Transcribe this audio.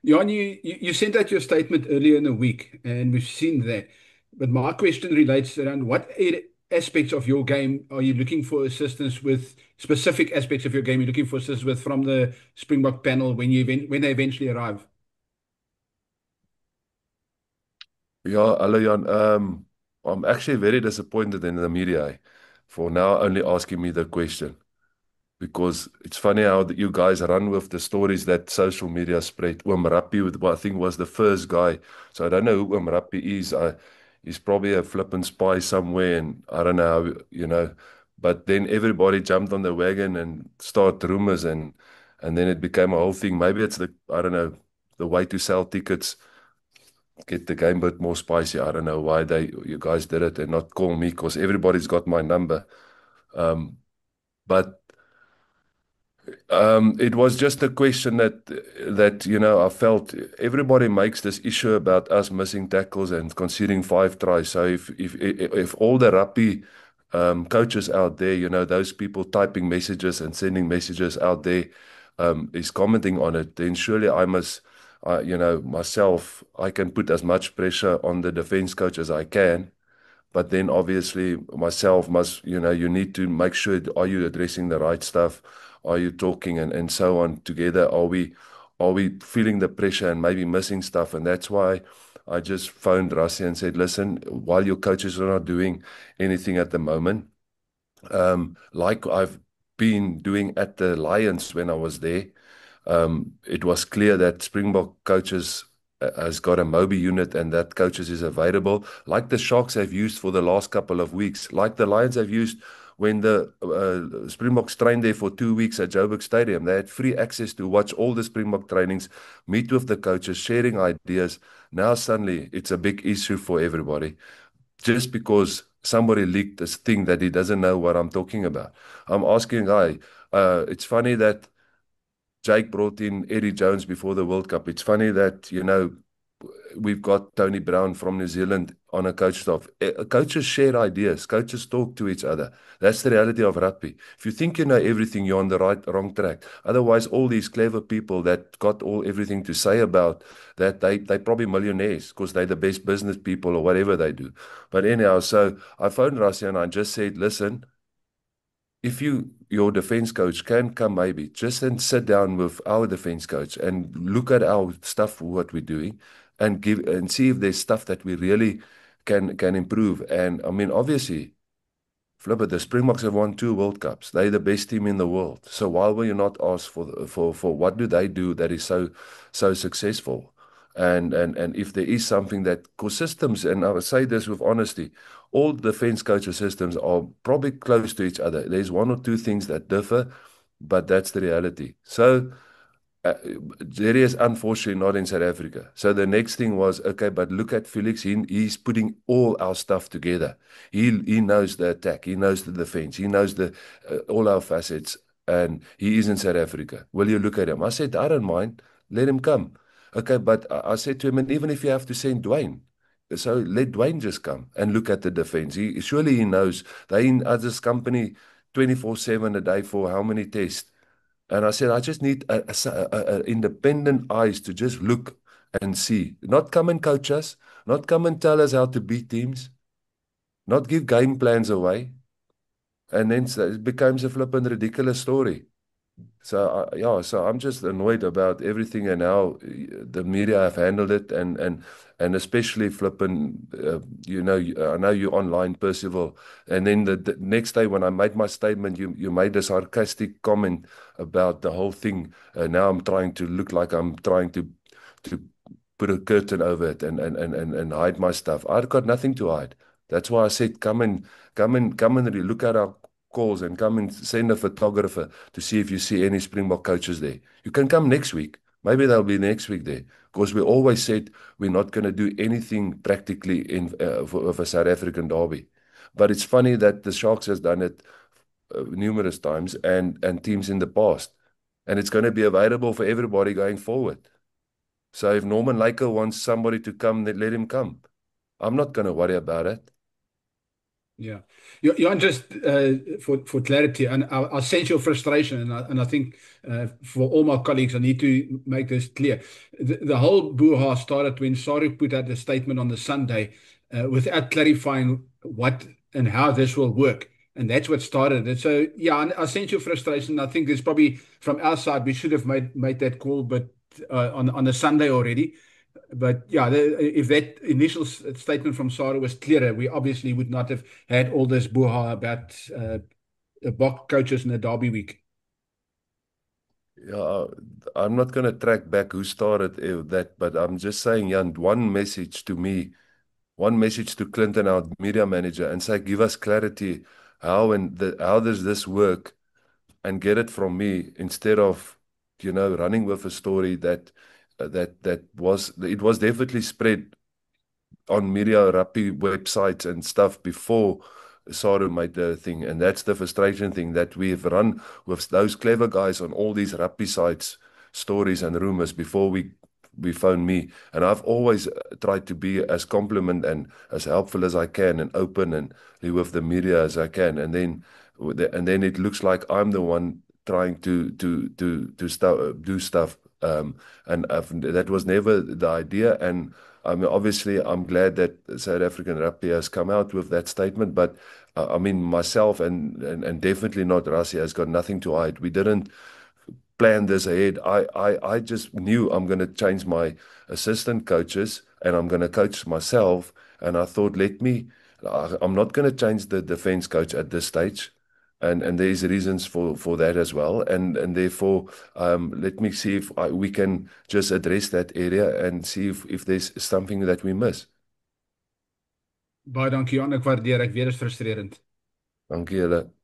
Jan, you sent out your statement earlier in the week, and we've seen that. But my question relates around what aspects of your game are you looking for assistance with? Specific aspects of your game you're looking for assistance with from the Springbok panel when when they eventually arrive. Yeah, hello Jan. I'm actually very disappointed in the media for now only asking me the question because it's funny how that you guys run with the stories that social media spread. Rappi, with what I think was the first guy. So I don't know who Rappi is. He's probably a flippant spy somewhere, and I don't know how. But then everybody jumped on the wagon and started rumors, and then it became a whole thing. Maybe it's I don't know, the way to sell tickets, get the game a bit more spicy. I don't know why you guys did it and not call me because everybody's got my number. Um, but it was just a question that I felt everybody makes this issue about us missing tackles and conceding 5 tries. So if all the rugby coaches out there, those people typing messages and sending messages out there, is commenting on it, then surely I must, myself, I can put as much pressure on the defense coach as I can. But then obviously myself must, you need to make sure, are you addressing the right stuff? Are you talking and so on together? Are we feeling the pressure and maybe missing stuff? And that's why I just phoned Rassie and said, listen, while your coaches are not doing anything at the moment, like I've been doing at the Lions when I was there, it was clear that Springbok coaches has got a Mobi unit and that coaches is available, like the Sharks have used for the last couple of weeks, like the Lions have used when the Springboks trained there for 2 weeks at Joburg Stadium. They had free access to watch all the Springbok trainings, meet with the coaches, sharing ideas. Now suddenly it's a big issue for everybody just because somebody leaked this thing that he doesn't know what I'm talking about. I'm asking, it's funny that Jake brought in Eddie Jones before the World Cup. It's funny that, we've got Tony Brown from New Zealand on a coach staff. Coaches share ideas. Coaches talk to each other. That's the reality of rugby. If you think you know everything, you're on the wrong track. Otherwise, all these clever people that got everything to say about that, they probably millionaires because they're the best business people or whatever they do. But anyhow, so I phoned Rassie and I just said, listen, if your defense coach can come maybe just and sit down with our defense coach and look at our stuff, what we're doing, and give and see if there's stuff that we really can improve. And I mean, obviously, Flipper, the Springboks have won 2 World Cups. They're the best team in the world. So why will you not ask for what do they do that is so successful? And if there is something that because systems, and I will say this with honesty, all defense coaches systems are probably close to each other. There's one or two things that differ, but that's the reality. So uh, Jerry is unfortunately not in South Africa. So the next thing was, okay, but look at Felix. He's putting all our stuff together. He knows the attack. He knows the defense. He knows the all our facets. And he is in South Africa. Will you look at him? I said, I don't mind. Let him come. Okay, but I said to him, and even if you have to send Dwayne, so let Dwayne just come and look at the defense. Surely he knows they in others company 24/7 a day for how many tests. And I said, I just need independent eyes to just look and see. Not come and coach us, not come and tell us how to beat teams, not give game plans away. And then it becomes a flippin' ridiculous story. So yeah, so I'm just annoyed about everything and how the media have handled it, and especially flipping. I know you online, Percival, and then the next day when I made my statement, you made a sarcastic comment about the whole thing. Now I'm trying to look like I'm trying to put a curtain over it and hide my stuff. I've got nothing to hide. That's why I said, come and look at our calls and come and send a photographer to see if you see any Springbok coaches there. You can come next week. Maybe they'll be next week there. Because we always said we're not going to do anything practically of a South African derby. But it's funny that the Sharks has done it numerous times and teams in the past. And it's going to be available for everybody going forward. So if Norman Laker wants somebody to come, then let him come. I'm not going to worry about it. Yeah. Jan, just for clarity, and I sense your frustration, and I think for all my colleagues, I need to make this clear. The whole brouhaha started when Saru put out a statement on the Sunday without clarifying what and how this will work. And that's what started it. So, yeah, I sense your frustration. I think there's probably from our side, we should have made that call, but on a Sunday already. But yeah, if that initial statement from Sarah was clearer, we obviously would not have had all this brouhaha about Bok coaches in the Derby week. Yeah, I'm not going to track back who started that, but I'm just saying, Jan, one message to me, one message to Clinton, our media manager, and say, give us clarity how does this work, and get it from me instead of, running with a story that was it was definitely spread on media rugby websites and stuff before Saru made the thing. And that's the frustration thing that we've run with those clever guys on all these rugby sites, stories and rumors before we phone me. And I've always tried to be as compliment and as helpful as I can and open and with the media as I can. And then it looks like I'm the one trying to do stuff. That was never the idea. And I mean, obviously, I'm glad that South African rugby has come out with that statement, but I mean, myself and definitely not Rassie has got nothing to hide. We didn't plan this ahead. I just knew I'm going to change my assistant coaches and I'm going to coach myself. And I thought, I'm not going to change the defense coach at this stage. And there's reasons for that as well. And therefore, let me see if we can just address that area and see if there's something that we miss. Baie dankie, Jan. Ek waardeer. Ek weet dit is frustrerend. Dankie julle.